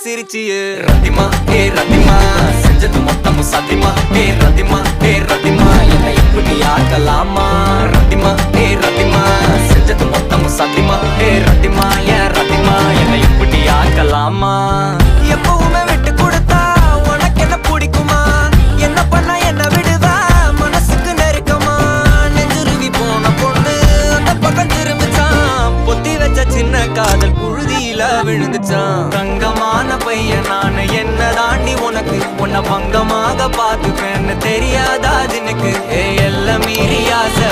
சிரிச்சியே ரத்திமா ரத்திமா செஞ்சது மொத்தமும் சத்தியமா ரத்திமா ரத்திமா என்னை இப்படி ஆக்கலாமா ரத்திமா ரத்திமா செஞ்சது மொத்தமும் சத்தியமா ரத்திமா ரத்திமா என்னை இப்படி ஆக்கலாமா எப்பவுமே விட்டு கொடுத்தா உனக்கு என்ன பிடிக்குமா என்ன பண்ணா என்ன விடுவா மனசுக்கு நெருக்கமா நெஞ்சுருவி போன பொண்ணு அந்த பக்கம் திரும்பிச்சான் பொத்தி வச்ச சின்ன காதல் புழுதியில விழுந்துச்சான் தங்கமான பையன் நானு என்ன தாண்டி உனக்கு உன்னை பங்கமாக பார்த்துப்பேன்னு தெரியாதா எனக்கு எல்லாம் மீறி ஆசை